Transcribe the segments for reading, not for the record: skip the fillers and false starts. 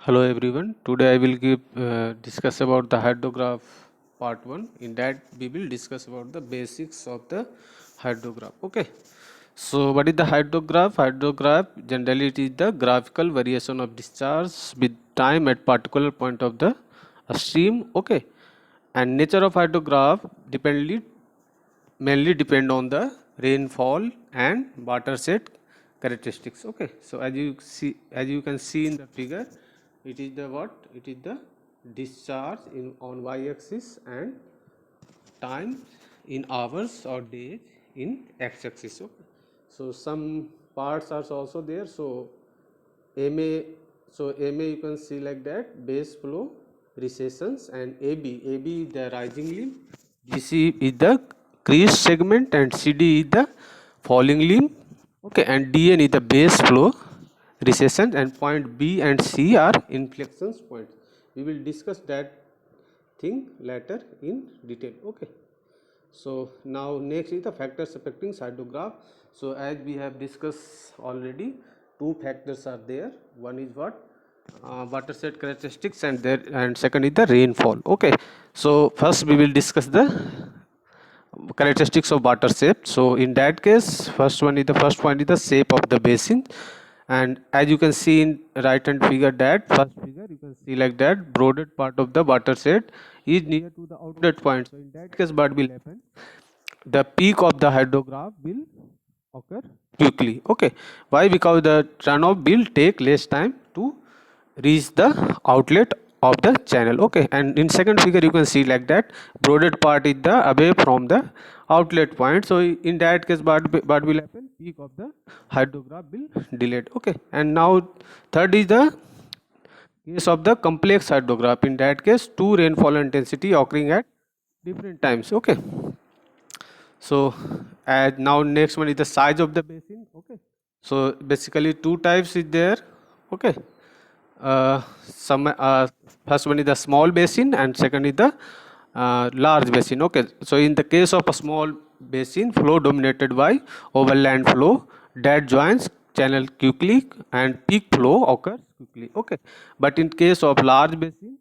Hello everyone. Today I will discuss about the hydrograph part 1. In that we will discuss about the basics of the hydrograph. Okay. So what is the hydrograph? Hydrograph generally it is the graphical variation of discharge with time at particular point of the stream. Okay. And nature of hydrograph mainly depend on the rainfall and watershed characteristics. Okay, so as you can see in the figure, it is the what it is the discharge in on y-axis and time in hours or days in x-axis. Okay, so some parts are also there. So ma ma you can see like that, base flow recessions, and ab is the rising limb, bc is the crease segment, and cd is the falling limb. Okay, and dn is the base flow recession, and point b and c are inflections points. We will discuss that thing later in detail. Okay, so now next is the factors affecting hydrograph. So as we have discussed already, two factors are there. One is what, watershed characteristics, and there, and second is the rainfall. Okay, so first we will discuss the characteristics of water shape. So in that case, first point is the shape of the basin, and as you can see in right hand figure, that first figure you can see like that, broaded part of the watershed is near to the outlet point. So in that case, what will happen, the peak of the hydrograph will occur quickly. Okay, why? Because the runoff will take less time to reach the outlet of the channel. Okay, and in second figure you can see like that, broaded part is the away from the outlet point. So in that case, what will happen, peak of the hydrograph will delayed. Okay, and now third is the case of the complex hydrograph. In that case, two rainfall intensity occurring at different times. Okay, so and now next one is the size of the basin. Okay, so basically two types is there. Okay, some first one is the small basin, and second is the large basin. Okay, so in the case of a small basin, flow dominated by overland flow that joins channel quickly, and peak flow occurs quickly. Okay, but in case of large basin,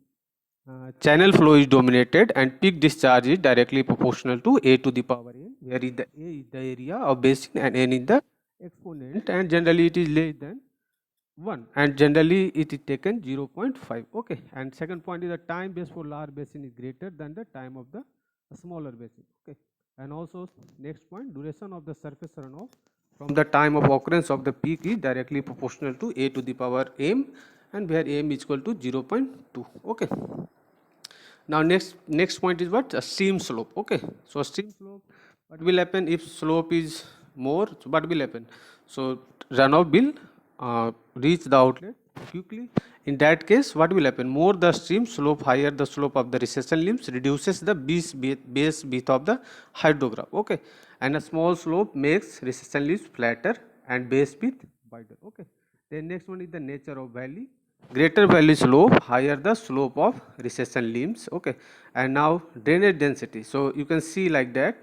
channel flow is dominated and peak discharge is directly proportional to a to the power n, where is the a is the area of basin and n is the exponent, and generally it is less than 1, and generally it is taken 0.5. Okay, and second point is the time base for large basin is greater than the time of the smaller basin. Okay, and also next point, duration of the surface runoff from the time of occurrence of the peak is directly proportional to a to the power m, and where m is equal to 0.2. Okay, now next point is what, a stream slope. Okay, so stream slope, what will happen if slope is more, so what will happen, so runoff will reach the outlet quickly. In that case, what will happen, more the stream slope, higher the slope of the recession limbs reduces the base width of the hydrograph. Okay, and a small slope makes recession limbs flatter and base width wider. Okay, then next one is the nature of valley. Greater valley slope, higher the slope of recession limbs. Okay, and now drainage density. So you can see like that,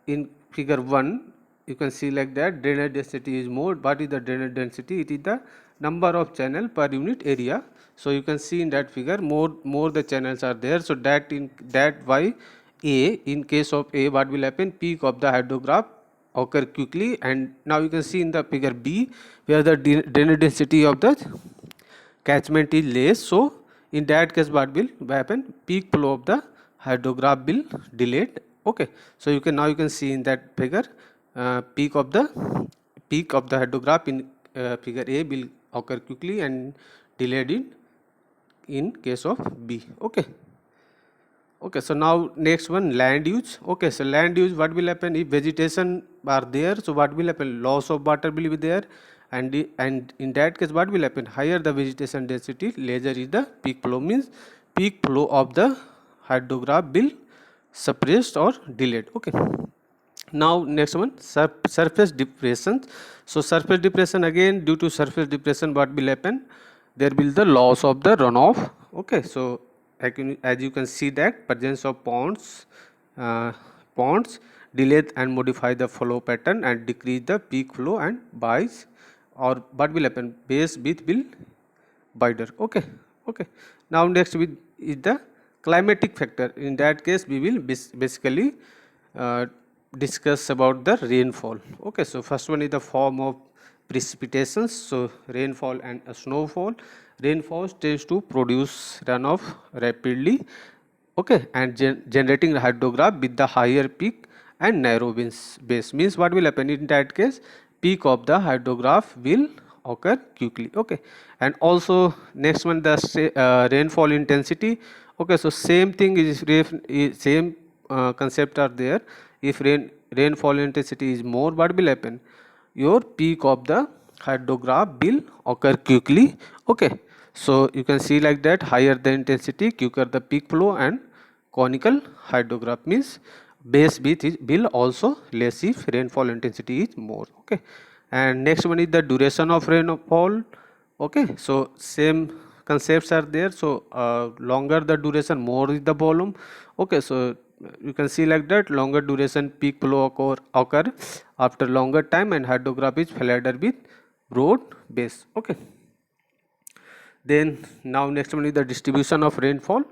in figure 1 you can see like that, drainage density is more. What is the drainage density? It is the number of channel per unit area. So you can see in that figure, more the channels are there, so that in that why a, in case of a, what will happen, peak of the hydrograph occur quickly. And now you can see in the figure b, where the drainage density of the catchment is less. So in that case, what will happen, peak flow of the hydrograph will delayed. Okay, so you can, now you can see in that figure, peak of the hydrograph in figure a will occur quickly and delayed in case of b. Okay, okay, so now next one, land use. Okay, so land use, what will happen if vegetation are there, so what will happen, loss of water will be there, and in that case, what will happen, higher the vegetation density, lesser is the peak flow, means peak flow of the hydrograph will suppressed or delayed. Okay, now next one, surface depression. So surface depression, again due to surface depression, what will happen, there will the loss of the runoff. Okay, so as you can see that presence of uh, ponds delay and modify the flow pattern and decrease the peak flow, and vice, or what will happen, base width will wider. Okay. Okay. Now next with is the climatic factor. In that case, we will basically uh, discuss about the rainfall. Okay. So first one is the form of precipitations. So rainfall and snowfall. Rainfall tends to produce runoff rapidly. Okay, and generating hydrograph with the higher peak and narrow base means what will happen in that case, peak of the hydrograph will occur quickly. Okay, and also next one the rainfall intensity. Okay, so same thing is same concept are there. If rainfall intensity is more, what will happen, your peak of the hydrograph will occur quickly. Okay, so you can see like that, higher the intensity, quicker the peak flow, and conical hydrograph means base width will also less if rainfall intensity is more. Okay, and next one is the duration of rainfall. Okay, so same concepts are there. So longer the duration, more is the volume. Okay, so you can see like that, longer duration peak flow occur after longer time, and hydrograph is flatter with broad base. Okay, then now next one is the distribution of rainfall.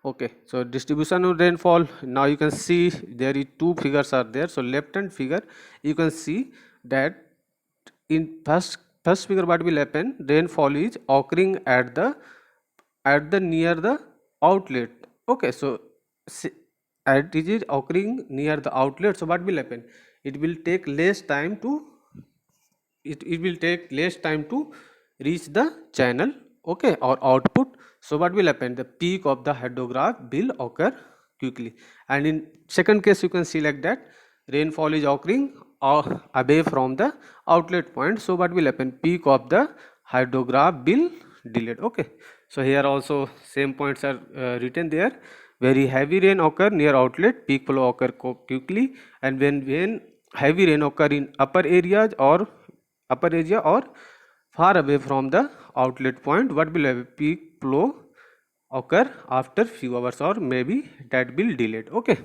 Okay, so distribution of rainfall, now you can see there is two figures are there. So left hand figure, you can see that in first figure what will happen, rainfall is occurring at the near the outlet. Okay, so it is occurring near the outlet, so what will happen, it will take less time to it will take less time to reach the channel. Okay, or output. So what will happen, the peak of the hydrograph will occur quickly. And in second case, you can see like that, rainfall is occurring away from the outlet point. So what will happen, peak of the hydrograph will delayed. Okay, so here also same points are written there. Very heavy rain occur near outlet, peak flow occur quickly. And when heavy rain occur in upper area or far away from the outlet point, what will have a peak flow occur after few hours, or maybe that will delayed. Okay,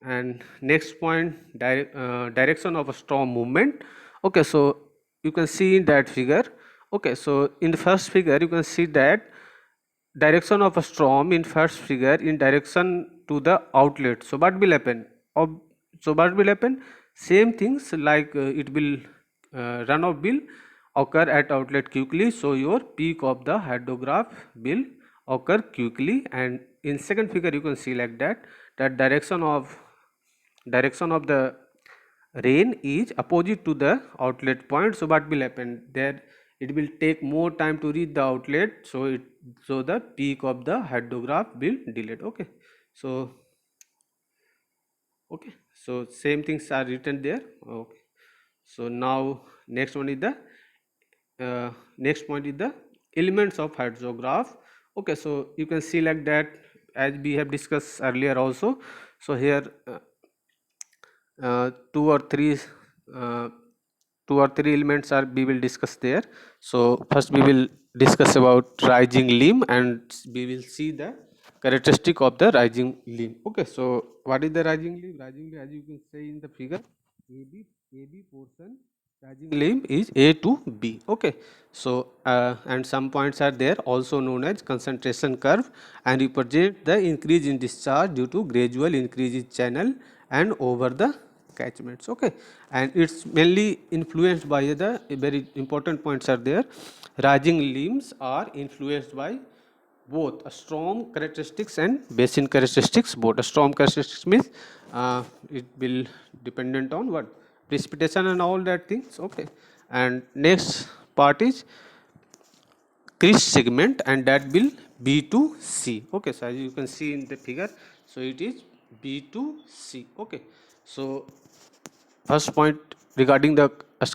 and next point, direction of a storm movement. Okay, so you can see in that figure. Okay, so in the first figure you can see that direction of a storm in first figure in direction to the outlet. So what will happen, so what will happen, same things like it will runoff will occur at outlet quickly, so your peak of the hydrograph will occur quickly. And in second figure you can see like that, that direction of the rain is opposite to the outlet point. So what will happen there, it will take more time to reach the outlet, so the peak of the hydrograph will delayed. Okay, so so same things are written there. Okay, so now next one is the next point is the elements of hydrograph. Okay, so you can see like that, as we have discussed earlier also. So here uh, two or three uh, two or three elements are we will discuss there. So first we will discuss about rising limb, and we will see the characteristic of the rising limb. Okay, so what is the rising limb? Rising limb, as you can see in the figure, AB portion rising limb is A to B. Okay, so and some points are there also known as concentration curve, and represent the increase in discharge due to gradual increase in channel and over the catchments. Okay, and it's mainly influenced by the very important points are there. Rising limbs are influenced by both a storm characteristics and basin characteristics. Both a storm characteristics means it will dependent on what, precipitation and all that things. Okay, and next part is crest segment, and that will B to C. Okay, so as you can see in the figure, so it is B to C. Okay, so first point regarding the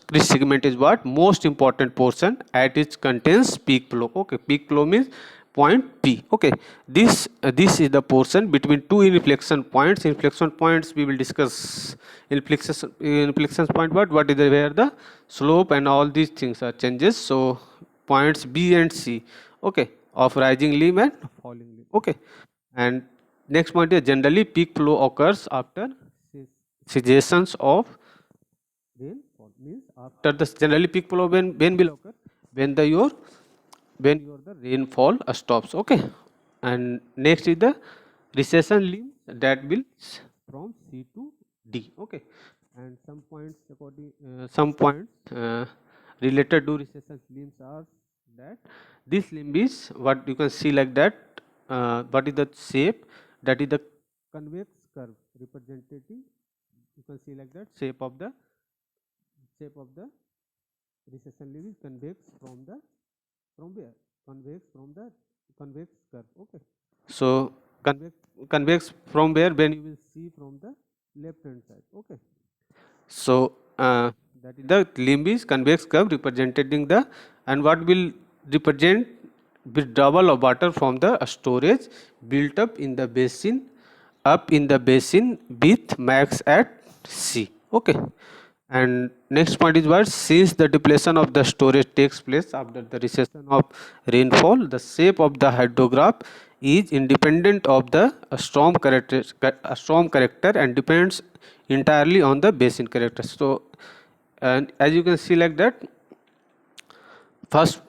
crest segment is what, most important portion at it contains peak flow. Okay, peak flow means point P. Okay, this is the portion between two inflection points. Inflection points we will discuss. Inflection point, what is the, where the slope and all these things are changes. So points B and C. Okay, of rising limb and falling limb. Okay, and next point is generally peak flow occurs after cessations of rainfall. Means after the generally peak flow when will occur, when the your when your the rainfall stops. Okay, and next is the recession limb that will from C to D. Okay, and some points according some points related to recession limbs are that this limb is what you can see like that. What is the shape? That is the convex curve representative. You can see like that shape of the recession limb is convex from the from where convex from the convex curve. Okay, so convex convex from where when you will see from the left hand side. Okay, so that is the limb is convex curve representing the and what will represent withdrawal of water from the storage built up in the basin with max at C. Okay, and next point is what since the depletion of the storage takes place after the recession of rainfall, the shape of the hydrograph is independent of the storm character and depends entirely on the basin character. So, and as you can see like that, first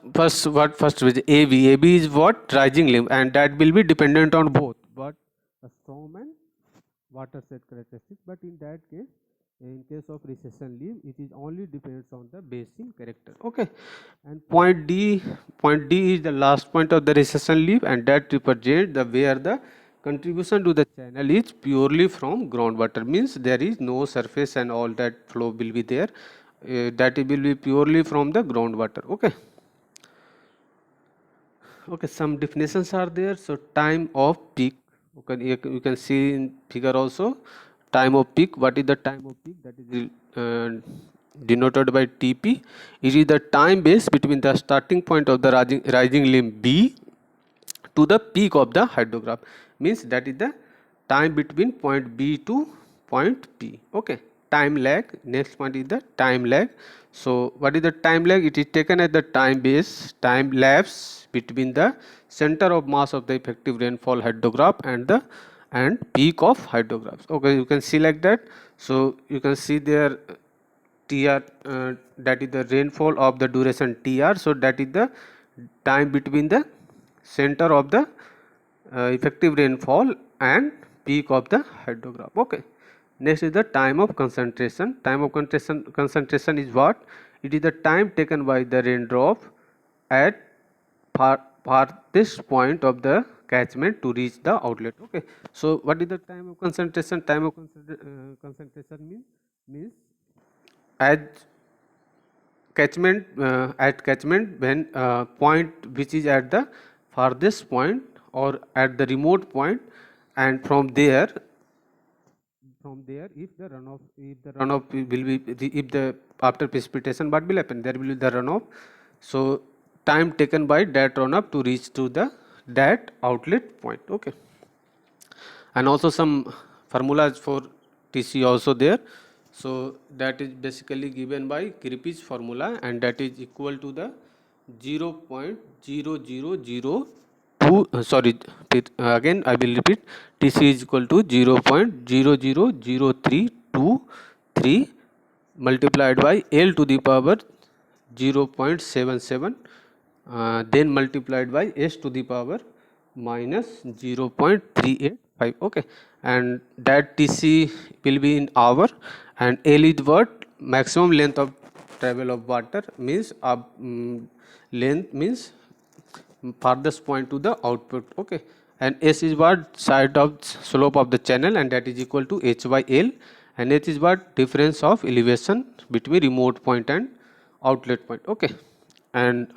is AB is what rising limb, and that will be dependent on both what a storm and watershed characteristics. But in that case, in case of recession limb, it is only depends on the basin character. Okay, and point D is the last point of the recession limb, and that represents the where the contribution to the channel is purely from groundwater, means there is no surface and all that flow will be there. That it will be purely from the groundwater. Okay. Okay, some definitions are there. So time of peak, you can see in figure also. Time of peak, what is the time of peak? That is denoted by TP. It is the time base between the starting point of the rising limb B to the peak of the hydrograph, means that is the time between point B to point P. Okay, time lag, next point is the time lag. So what is the time lag? It is taken as the time base time lapse between the center of mass of the effective rainfall hydrograph and peak of hydrographs. Okay, you can see like that. So you can see there TR, that is the rainfall of the duration TR. So that is the time between the center of the effective rainfall and peak of the hydrograph. Okay, next is the time of concentration. Time of concentration is what? It is the time taken by the raindrop at farthest point of the catchment to reach the outlet. Okay, so what is the time of concentration? Time of concentration means as catchment at catchment when point which is at the farthest point or at the remote point, and from there if the runoff will be if the after precipitation what will happen, there will be the runoff. So time taken by that runoff to reach to the that outlet point. Okay, and also some formulas for TC also there. So that is basically given by Kirpi's formula, and that is equal to the 0.0002 sorry, again I will repeat, TC is equal to 0.000323 multiplied by L to the power 0.77, then multiplied by S to the power minus 0.385. Okay, and that TC will be in hour, and L is what? Maximum length of travel of water, means length means farthest point to the output. Okay, and S is what? Side of slope of the channel, and that is equal to H by L, and H is what? Difference of elevation between remote point and outlet point. Okay, and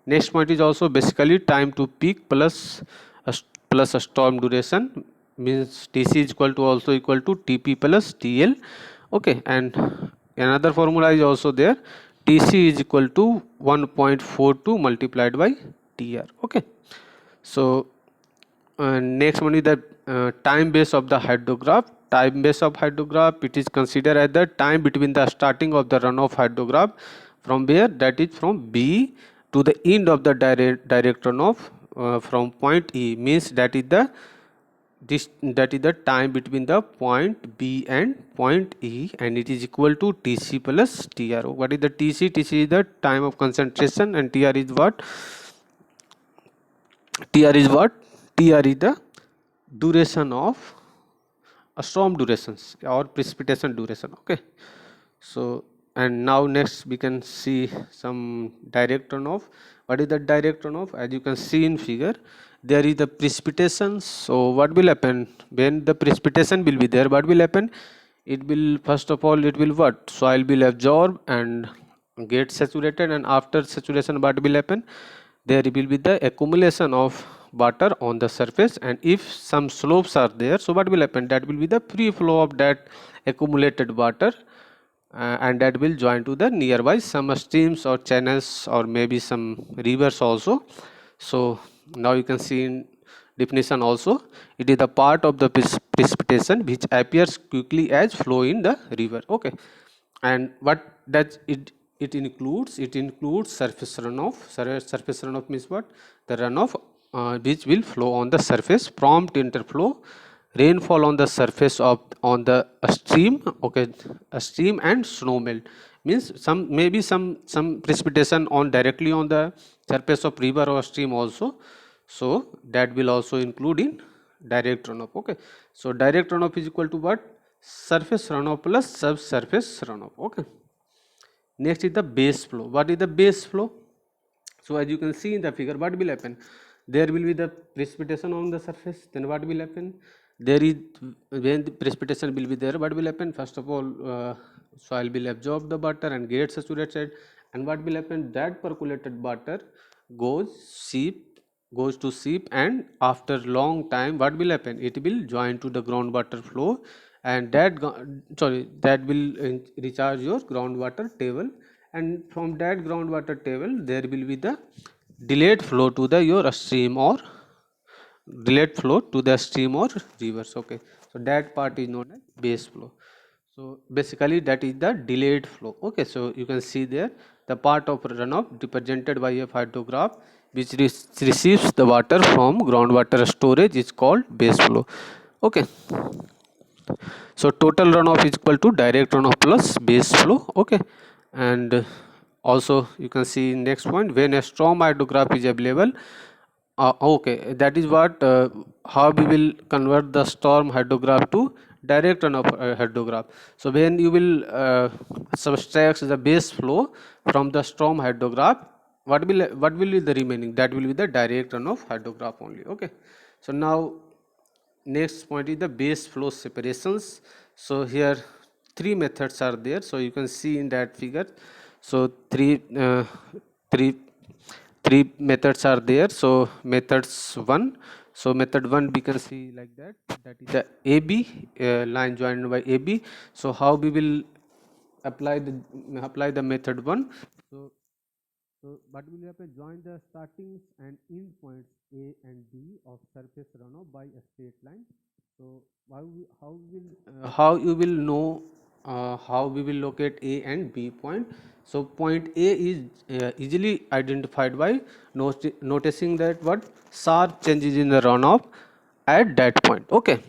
next point is also basically time to peak plus plus a storm duration, means TC is equal to also equal to TP plus TL. Okay, and another formula is also there. TC is equal to 1.42 multiplied by TR. Okay, so next one is the time base of the hydrograph. Time base of hydrograph, it is considered as the time between the starting of the runoff hydrograph from where, that is from B to the end of the direct runoff from point E, means that is the time between the point B and point E, and it is equal to TC plus TR. What is the TC? TC is the time of concentration, and TR is what? TR is what? TR is the duration of storm durations or precipitation duration. Okay, so and now next we can see some direct runoff. What is the direct runoff? As you can see in figure, there is the precipitation. So what will happen when the precipitation will be there? What will happen? It will, first of all, it will what? Soil will absorb and get saturated, and after saturation what will happen? There will be the accumulation of water on the surface, and if some slopes are there, so what will happen? That will be the free flow of that accumulated water, and that will join to the nearby some streams or channels or maybe some rivers also. So now you can see in definition also, it is the part of the precipitation which appears quickly as flow in the river. Okay, and what does it includes? It includes surface runoff. Surface runoff means what? The runoff which will flow on the surface, prompt interflow, rainfall on the surface of on the stream. Okay, a stream, and snow melt means some, maybe some precipitation on directly on the surface of river or stream also. So that will also include in direct runoff. Okay, so direct runoff is equal to what? Surface runoff plus subsurface runoff. Okay, next is the base flow. What is the base flow? So as you can see in the figure, what will happen? There will be the precipitation on the surface. Then what will happen? There is, when the precipitation will be there, what will happen? First of all, soil will absorb the water and get saturated. And what will happen? That percolated water goes to seep, and after long time, what will happen? It will join to the groundwater flow, and that will recharge your groundwater table, and from that groundwater table there will be the delayed flow to the your stream or delayed flow to the stream or rivers. Okay, so that part is known as base flow. So basically that is the delayed flow. Okay, so you can see there the part of runoff represented by a hydrograph which receives the water from groundwater storage is called base flow. Okay, so total runoff is equal to direct runoff plus base flow. Okay, and also you can see next point, when a storm hydrograph is available. Okay, that is what, how we will convert the storm hydrograph to direct runoff hydrograph. So when you will subtract the base flow from the storm hydrograph, what will be the remaining? That will be the direct runoff hydrograph only. Okay, so now next point is the base flow separations. So here three methods are there, so you can see in that figure. So three methods are there. So methods one, so method one we can see like that, that is the AB line joined by AB. So how we will apply the method one? So what will happen? Join the starting and end points A and B of surface runoff by a straight line. So how you will know how we will locate A and B point? So point A is easily identified by noticing that what sharp changes in the runoff at that point. Okay,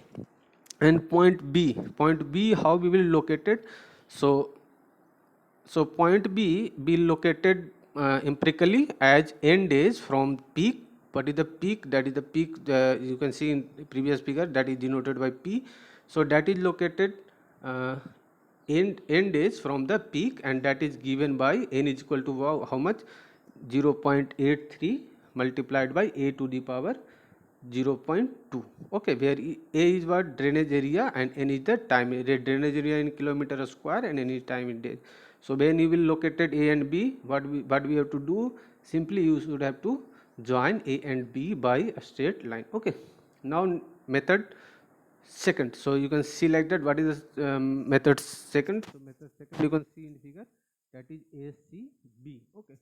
and point B, how we will locate it? So point B be located empirically as end edge from peak. What is the peak? That is the peak, you can see in the previous figure, that is denoted by P. So that is located uh, end edge from the peak, and that is given by n is equal to how much? 0.83 multiplied by a to the power 0.2. Okay, where A is what? Drainage area, and n is the time. Drainage area in kilometer square and n is time in days. So when you will locate A and B, what we have to do? Simply you should have to join A and B by a straight line. Okay, now method second. So you can see like that. What is the method second? So method second you can see in figure, that is ACB. Okay,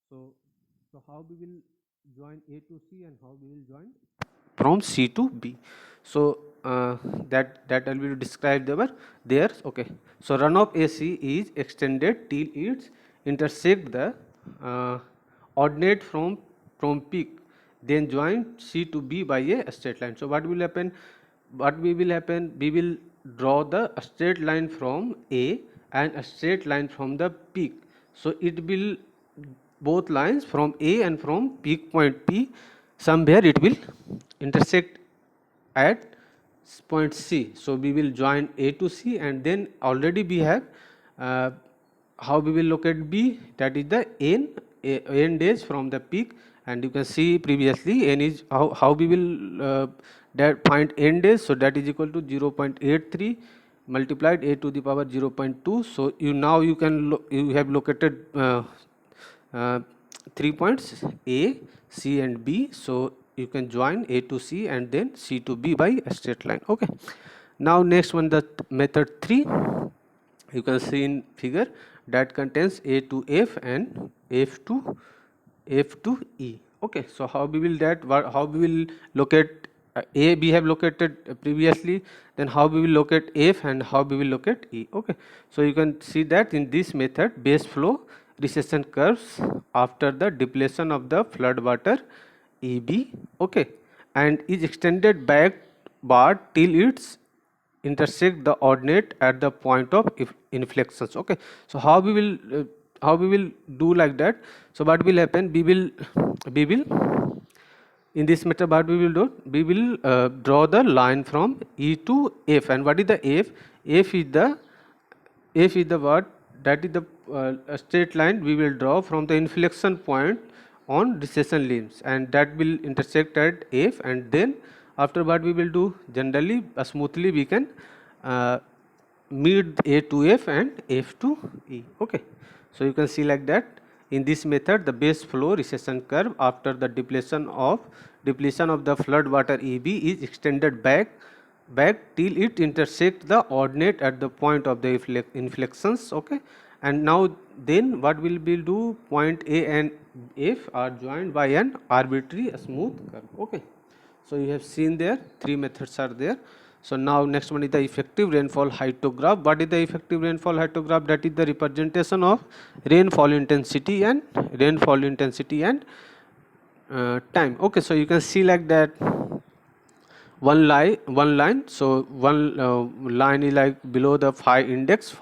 so how we will join A to C and how we will join from C to B. So that I will describe there. Okay, so runoff AC is extended till it intersect the ordinate from peak, then join C to B by a straight line. So what will happen? We will draw the straight line from A and a straight line from the peak. So it will, both lines from A and from peak point P somewhere it will intersect at point C. So we will join A to C, and then already we have how we will locate B, that is the n days from the peak, and you can see previously n is how we will that find n days. So that is equal to 0.83 multiplied a to the power 0.2. So you now you can you have located uh, 3 points A, C and B. So you can join A to C and then C to B by a straight line. Okay. Now next one, the method 3, you can see in figure, that contains A to F and F to E. Okay. So how we will how we will locate A we have located previously, then how we will locate F and how we will locate E. Okay. So you can see that in this method, base flow recession curves after the depletion of the flood water EB, okay, and is extended backward till its intersect the ordinate at the point of inflections. Okay. So how we will do like that? So what will happen, we will in this method what we will do, we will draw the line from E to F. And what is the F? F is the what? That is the a straight line we will draw from the inflection point on recession limbs, and that will intersect at F. And then after what we will do, generally smoothly we can uh, meet A to F and F to E. Okay. So you can see like that. In this method, the base flow recession curve after the depletion of the flood water EB is extended back till it intersects the ordinate at the point of the inflections. Okay. And now then what will we do, point A and F are joined by an arbitrary smooth curve. Okay. So you have seen there, three methods are there. So now next one is the effective rainfall hydrograph. What is the effective rainfall hydrograph? That is the representation of rainfall intensity and time. Okay. So you can see like that, one line. So one line is like below the phi index.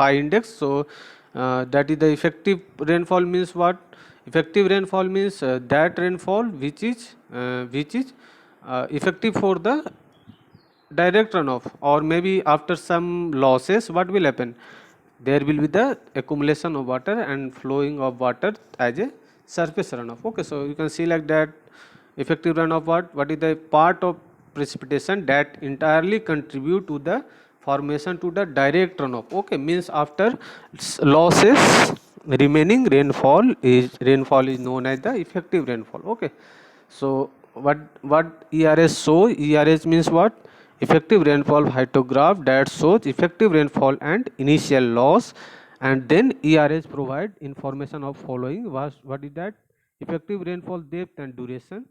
So that is the effective rainfall. Means what? Effective rainfall means that rainfall which is effective for the direct runoff, or maybe after some losses what will happen, there will be the accumulation of water and flowing of water as a surface runoff. Okay. So you can see like that, effective runoff, what is the part of precipitation that entirely contribute to the formation to the direct runoff. Okay. Means after losses, remaining rainfall is known as the effective rainfall. Okay. So what ERS show? ERS means what? Effective rainfall hydrograph that shows effective rainfall and initial loss. And then ERS provide information of following. What is that? Effective rainfall depth and duration,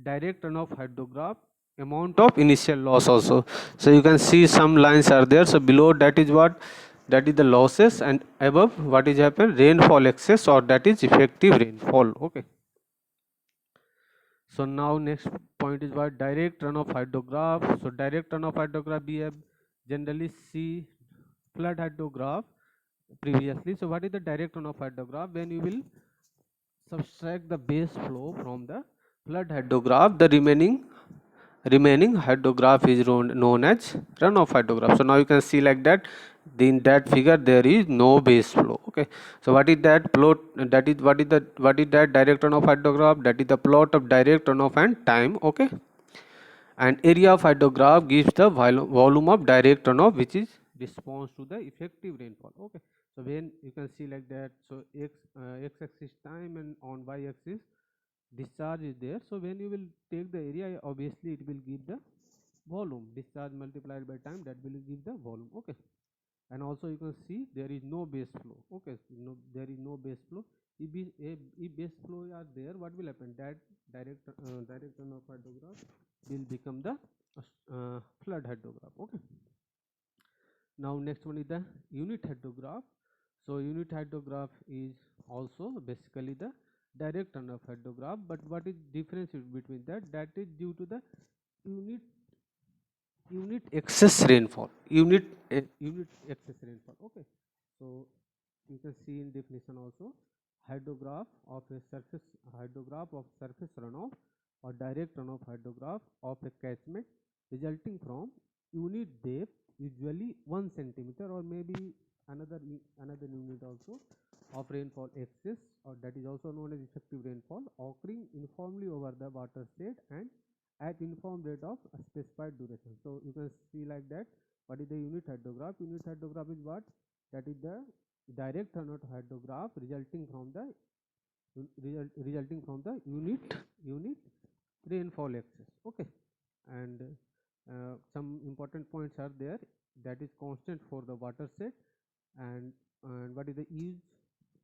direct runoff hydrograph, amount of initial loss also. So you can see some lines are there. So below that is what? That is the losses, and above what is happen? Rainfall excess, or that is effective rainfall. Okay. So now next point is what? Direct runoff hydrograph. So direct runoff hydrograph we have generally see flood hydrograph previously. So what is the direct runoff hydrograph? When you will subtract the base flow from the flood hydrograph, the remaining hydrograph is known as runoff hydrograph. So now you can see like that, in that figure there is no base flow. Okay. So what is that plot? That is what is that direct runoff hydrograph? That is the plot of direct runoff and time. Okay. And area of hydrograph gives the volume of direct runoff, which is response to the effective rainfall. Okay. So when you can see like that, so x axis time and on y axis discharge is there. So when you will take the area, obviously it will give the volume. Discharge multiplied by time, that will give the volume. Okay. And also you can see there is no base flow. Okay. So there is no base flow. If base flow are there, what will happen? That direct runoff hydrograph will become the flood hydrograph. Okay. Now next one is the unit hydrograph. So unit hydrograph is also basically the direct runoff hydrograph, but what is difference between that? That is due to the unit unit excess rainfall. Unit excess rainfall. Okay. So you can see in definition also, hydrograph of surface runoff or direct runoff hydrograph of a catchment resulting from unit depth, usually 1 centimeter or maybe another unit also, of rainfall excess, or that is also known as effective rainfall, occurring uniformly over the watershed and at uniform rate of a specified duration. So you can see like that. What is the unit hydrograph? Unit hydrograph is what? That is the direct runoff hydrograph resulting from the unit rainfall excess. Okay, and some important points are there. That is constant for the watershed, and what is the use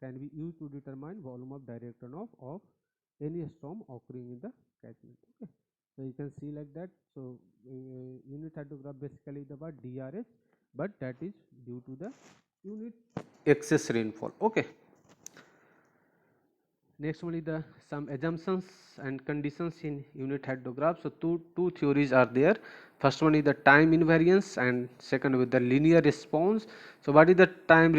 can be used to determine volume of direct runoff of any storm occurring in the catchment. Okay, so you can see like that. So unit hydrograph basically the word DRH, but that is due to the unit excess rainfall. Okay. Next one is the some assumptions and conditions in unit hydrograph. So two theories are there. First one is the time invariance, and second with the linear response. So what is the time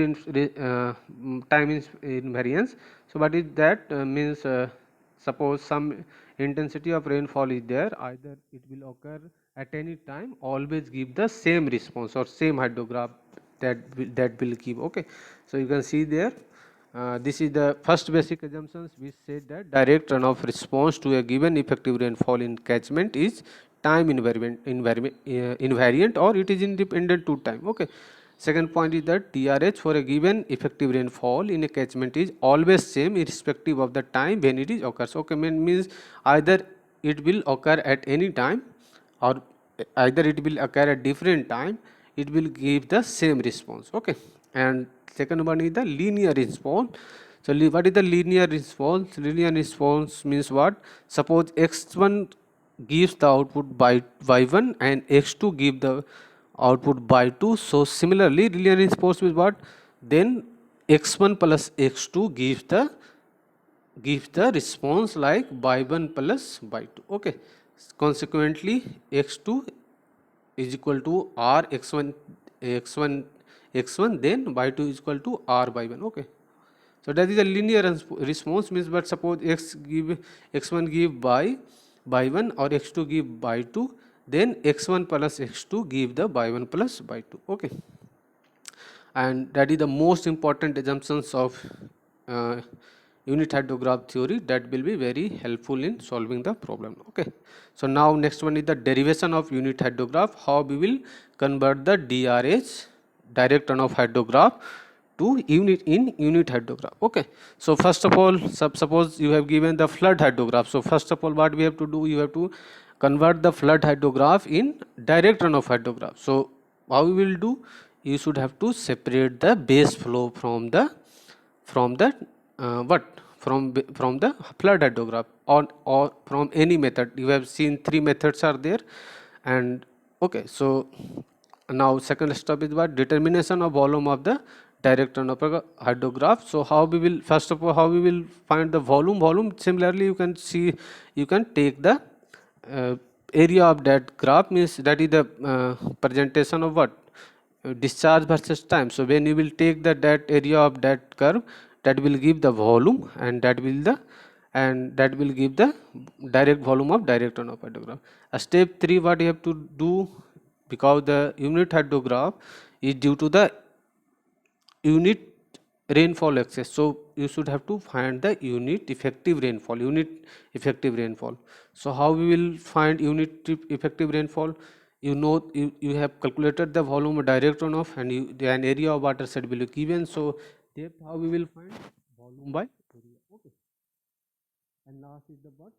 invariance? So what is that? Means suppose some intensity of rainfall is there, either it will occur at any time, always give the same response or same hydrograph that will give. Okay, so you can see there. This is the first basic assumptions. We said that direct runoff response to a given effective rainfall in catchment is time invariant, or it is independent to time. Okay. Second point is that DRH for a given effective rainfall in a catchment is always same irrespective of the time when it is occurs. Okay, means either it will occur at any time, or either it will occur at different time, it will give the same response. Okay, and second one is the linear response. So what is the linear response? Linear response means what? Suppose x1 gives the output by y1 and x2 give the output by 2. So similarly linear response is what? Then x1 plus x2 gives the response like y1 plus y2. Okay, consequently x2 is equal to r x1 then y2 is equal to r by 1. Okay, so that is a linear response means, but suppose x1 give by 1 or x2 give by 2, then x1 plus x2 give the by 1 plus by 2. Okay, and that is the most important assumptions of uh, unit hydrograph theory that will be very helpful in solving the problem. Okay, so now next one is the derivation of unit hydrograph, how we will convert the DRH, direct runoff hydrograph, to unit hydrograph. Okay, so first of all, suppose you have given the flood hydrograph. So first of all, what we have to do, you have to convert the flood hydrograph in direct runoff hydrograph. So how we will do? You should have to separate the base flow from the what from the flood hydrograph, or from any method. You have seen three methods are there, and okay, so now second step is what? Determination of volume of the direct runoff hydrograph. So how we will, first of all, how we will find the volume? Similarly, you can see, you can take the area of that graph, means that is the presentation of what? Discharge versus time. So when you will take that area of that curve, that will give the volume, and that will give the direct volume of direct runoff hydrograph. Step 3, what you have to do, because the unit hydrograph is due to the unit rainfall excess, so you should have to find the unit effective rainfall. So how we will find unit effective rainfall? You know, you have calculated the volume of direct runoff, and an area of watershed will be given. So depth, how we will find? Volume by area. Okay, and last is the what?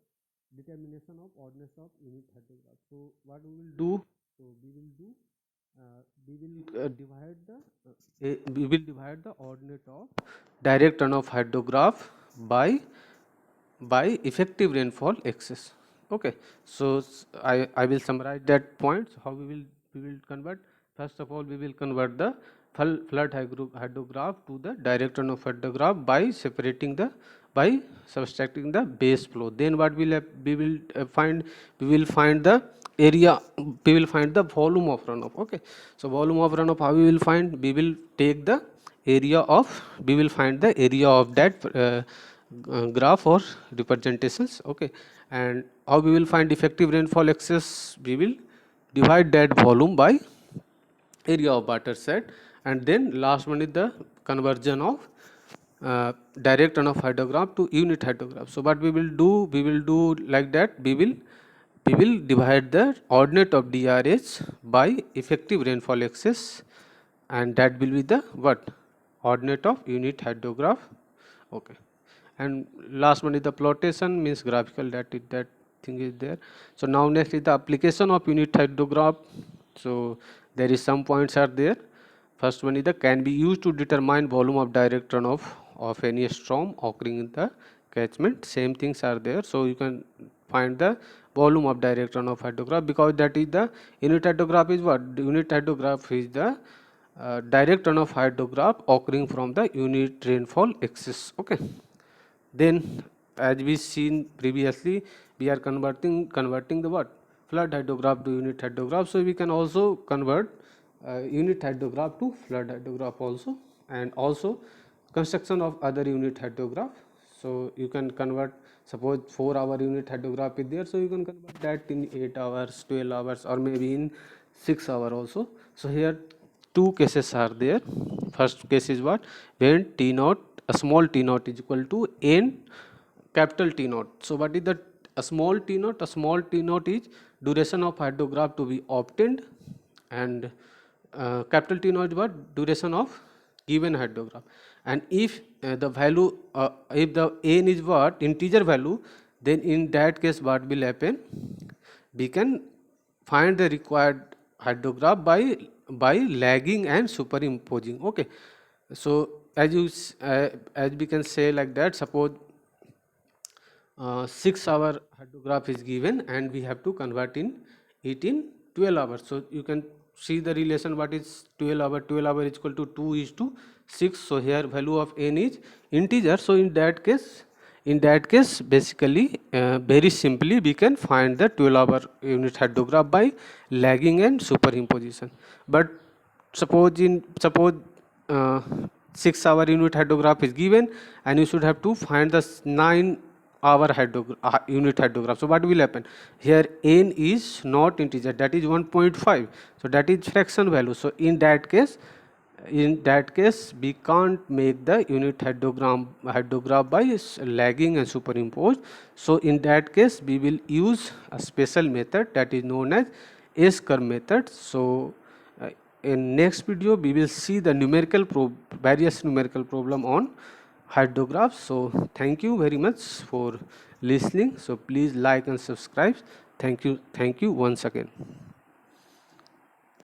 Determination of oddness of unit hydrograph. So what we will do? So we will do we will divide the ordinate of direct runoff hydrograph by effective rainfall excess. Okay, so I will summarize that points, how we will convert. First of all, we will convert the flood hydrograph to the direct runoff hydrograph by subtracting the base flow. Then what we will find? We will find the area, we will find the volume of runoff. Okay, so volume of runoff, how we will find? We will take the area of, we will find the area of that graph or representations. Okay, and how we will find effective rainfall excess? We will divide that volume by area of water set, and then last one is the conversion of direct runoff hydrograph to unit hydrograph. So what we will do like that, we will divide the ordinate of DRH by effective rainfall excess, and that will be the what, ordinate of unit hydrograph. Okay, and last one is the plotation, means graphical, that thing is there. So now next is the application of unit hydrograph. So there is some points are there. First one is the can be used to determine volume of direct runoff of any storm occurring in the catchment. Same things are there. So you can find the volume of direct runoff hydrograph, because that is the unit hydrograph is what? The unit hydrograph is the direct runoff hydrograph occurring from the unit rainfall excess. Okay. Then as we seen previously, we are converting the what? Flood hydrograph to unit hydrograph. So we can also convert unit hydrograph to flood hydrograph also, and also construction of other unit hydrograph. So you can convert, suppose 4-hour unit hydrograph is there, so you can convert that in 8 hours, 12 hours, or maybe in 6 hours also. So here two cases are there. First case is what? When T naught, a small T naught is equal to N capital T naught. So what is the a small T naught? A small T naught is duration of hydrograph to be obtained, and capital T naught is what? Duration of given hydrograph. And if the value, if the N is what? Integer value, then in that case what will happen? We can find the required hydrograph by lagging and superimposing. Okay, so as we can say like that, suppose 6-hour hydrograph is given and we have to convert it in 12 hours. So you can see the relation, what is 12 hour? 12 hour is equal to 2:6. So here value of N is integer. So in that case basically very simply we can find the 12-hour unit hydrograph by lagging and superimposition. But suppose 6-hour unit hydrograph is given and you should have to find the 9-hour unit hydrograph. So what will happen? Here N is not integer, that is 1.5. So that is fraction value. So in that case we can't make the unit hydrograph by lagging and superimposed. So in that case we will use a special method that is known as S-curve method. So in next video we will see the various numerical problem on hydrographs. So thank you very much for listening. So please like and subscribe. Thank you once again.